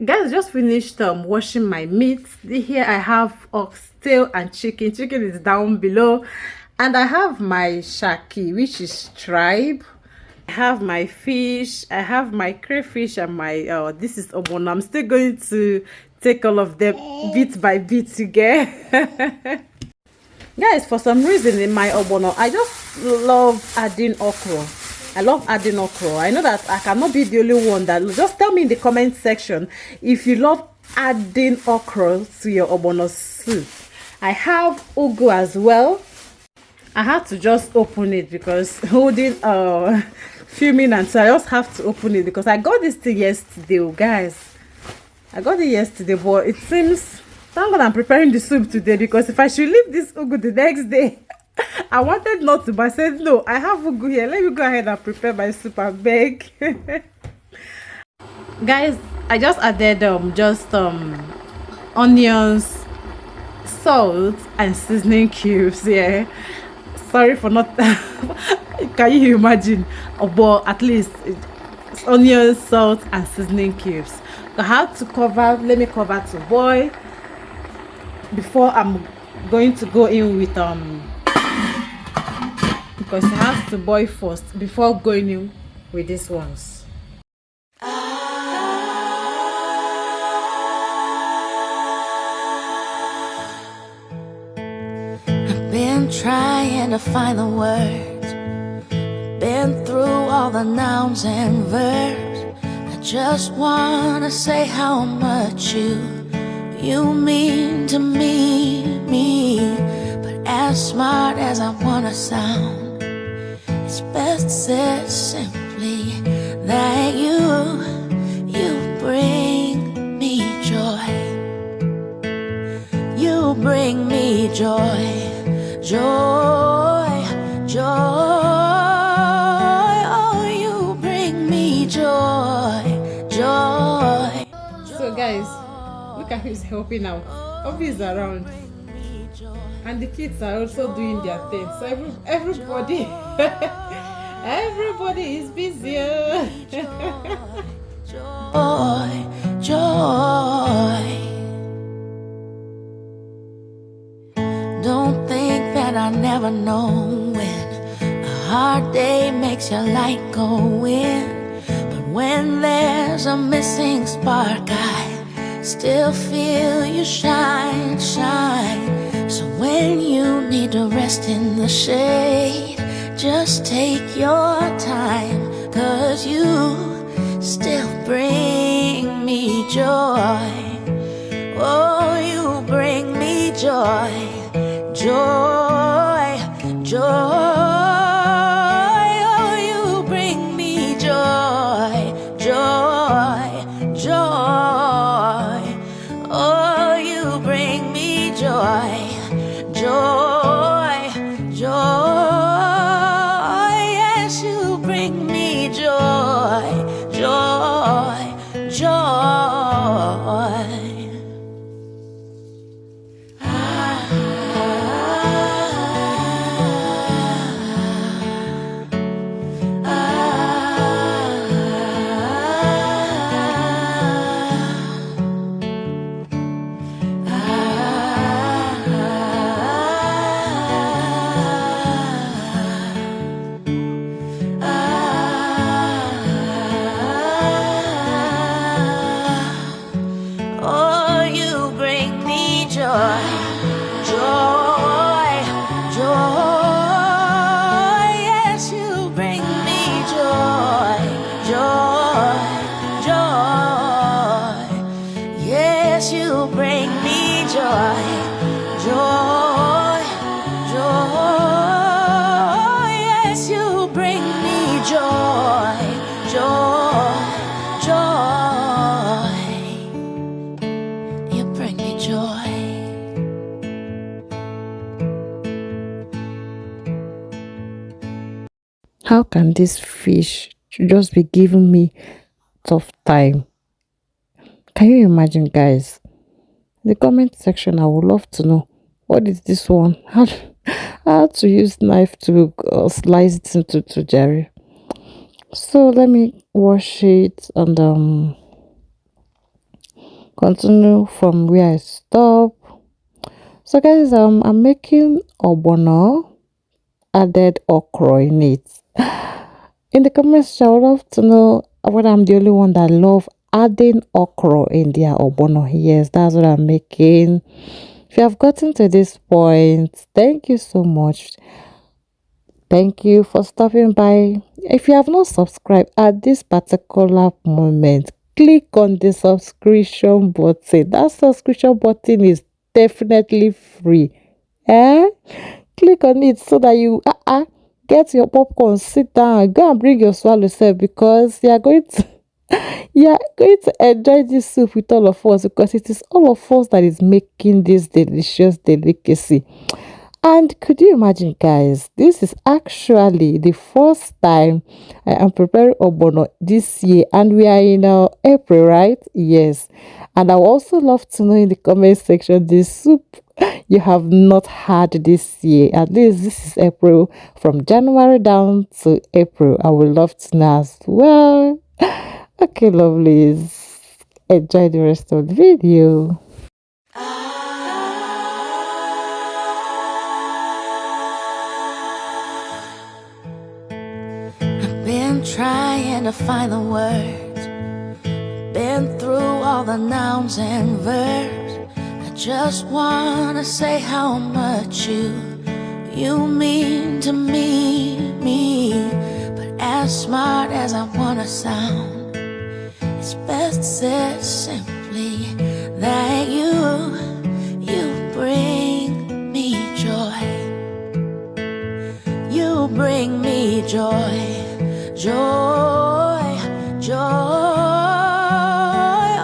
Guys, just finished washing my meat. Here I have oxtail and chicken. Chicken is down below, and I have my shaki, which is tribe. I have my fish, I have my crayfish, and my this is Ogbono. I'm still going to take all of them bit by bit together. Guys, for some reason in my Ogbono, I just love adding okra. I love adding okra. I know that I cannot be the only one that. Just tell me in the comment section if you love adding okra to your Ogbono soup. I have ugu as well. I had to just open it because holding filming, and so I just have to open it because I got this thing yesterday, oh guys. I got it yesterday, but it seems, thank God I'm preparing the soup today, because if I should leave this ugu the next day, I wanted not to, but I said no, I have ugu here. Let me go ahead and prepare my soup and beg. Guys, I just added onions, salt, and seasoning cubes. Yeah, sorry for not. Can you imagine? But at least it's onions, salt, and seasoning cubes. I have to cover. Let me cover to boil before I'm going to go in with because it has to boil first before going in with these ones. Been trying to find the words, been through all the nouns and verbs. I just wanna say how much you mean to me. But as smart as I wanna sound, it's best said simply that you bring me joy. You bring me joy. Joy, joy, oh, you bring me joy, joy. So guys, look at who's helping out. Obi is around, and the kids are also doing their thing. So everybody, everybody is busy. Joy, joy. Don't think that I never know when a hard day makes your light go in. But when there's a missing spark, I still feel you shine, shine. So when you need to rest in the shade, just take your time, 'cause you still bring me joy. Oh, you bring me joy. Joy, joy, oh, you bring me joy, joy, joy, oh, you bring me joy, joy, joy, yes, you bring me joy, joy, joy. How can this fish just be giving me tough time? Can you imagine, guys? In the comment section, I would love to know what is this one. How to use knife to slice it into Jerry. So let me wash it, and continue from where I stop. So guys, I'm making Ogbono, added okra in it. In the comments, I would love to know whether I'm the only one that love adding okra in their Ogbono. Yes, that's what I'm making. If you have gotten to this point, thank you so much. Thank you for stopping by. If you have not subscribed at this particular moment, click on the subscription button. That subscription button is definitely free. Eh? Click on it so that you get your popcorn, sit down, go and bring your swallow self because you are going to you are going to enjoy this soup with all of us because it is all of us that is making this delicious delicacy. And could you imagine, guys? This is actually the first time I am preparing Ogbono this year, and we are in April, right? Yes. And I would also love to know in the comment section the soup you have not had this year. At least this is April, from January down to April. I would love to know as well. Okay, lovelies. Enjoy the rest of the video. Been trying to find the words, been through all the nouns and verbs. I just wanna say how much you mean to me. But as smart as I wanna sound, it's best said simply that you bring me joy. You bring me joy. Joy, joy,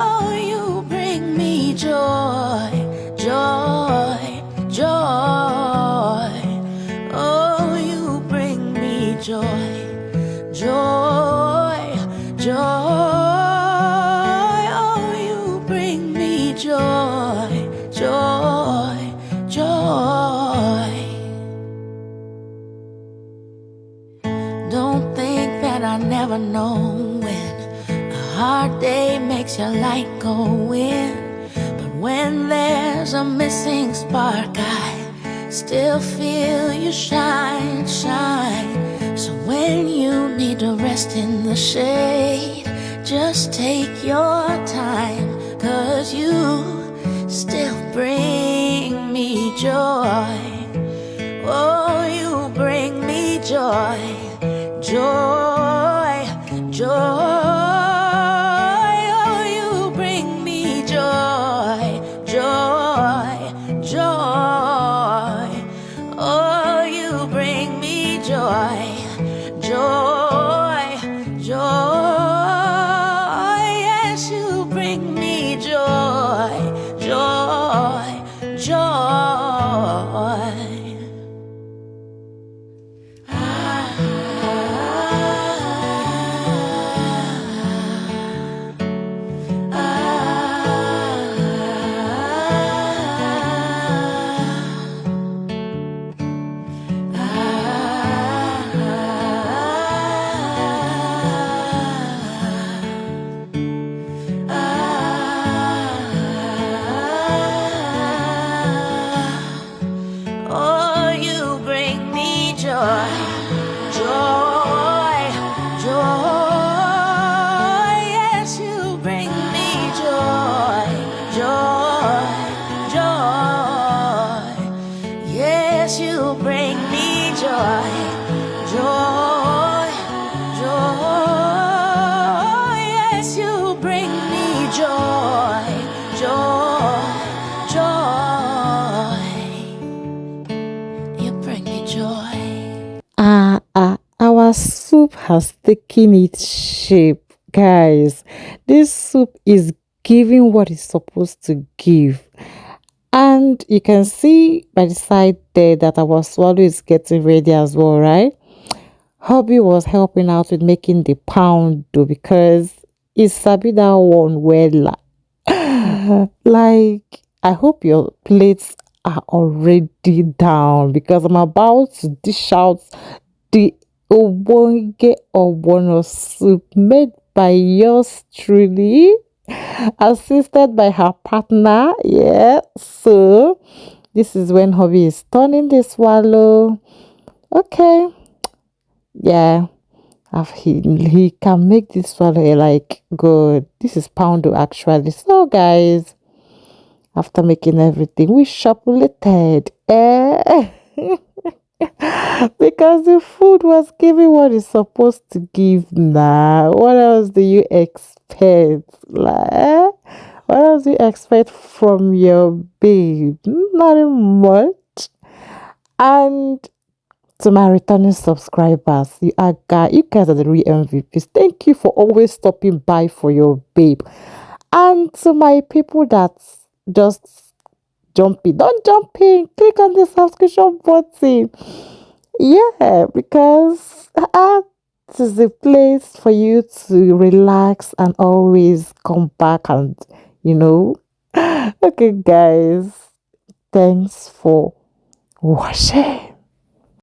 oh, you bring me joy, joy, joy, oh, you bring me joy, joy, joy, oh, you bring me joy, joy, joy. Don't think that I never know when a hard day makes your light go in. But when there's a missing spark, I still feel you shine, shine. So when you need to rest in the shade, just take your time, 'cause you still bring me joy. Oh, you bring me joy. Joy, joy, oh, you bring me joy, joy, joy, oh, you bring me joy, joy, joy, yes, you bring me joy, joy, joy. Oh, you bring me joy, joy, joy, yes, you bring me joy, joy, joy, yes, you bring me joy, joy, joy, yes, you bring me joy, joy, joy. You bring me joy. Our soup has taken its shape, guys. This soup is giving what it's supposed to give. And you can see by the side there that our swallow is getting ready as well, right? Hubby was helping out with making the pound dough because it's sabi that one well. Like, I hope your plates are already down because I'm about to dish out the Obonge Ogbono soup made by yours truly. assisted by her partner. Yeah, so this is when hubby is turning the swallow. Okay, yeah. He can make this swallow like good. This is poundo actually. So guys, after making everything, we chocolated. Because the food was giving what it's supposed to give now. What else do you expect? Like, what else do you expect from your babe? Nothing much. And to my returning subscribers, you guys are the real MVPs. Thank you for always stopping by for your babe. And to my people that just jump in, don't jump in, click on the subscription button. Yeah, because this is a place for you to relax and always come back and you know. Okay, guys, thanks for watching.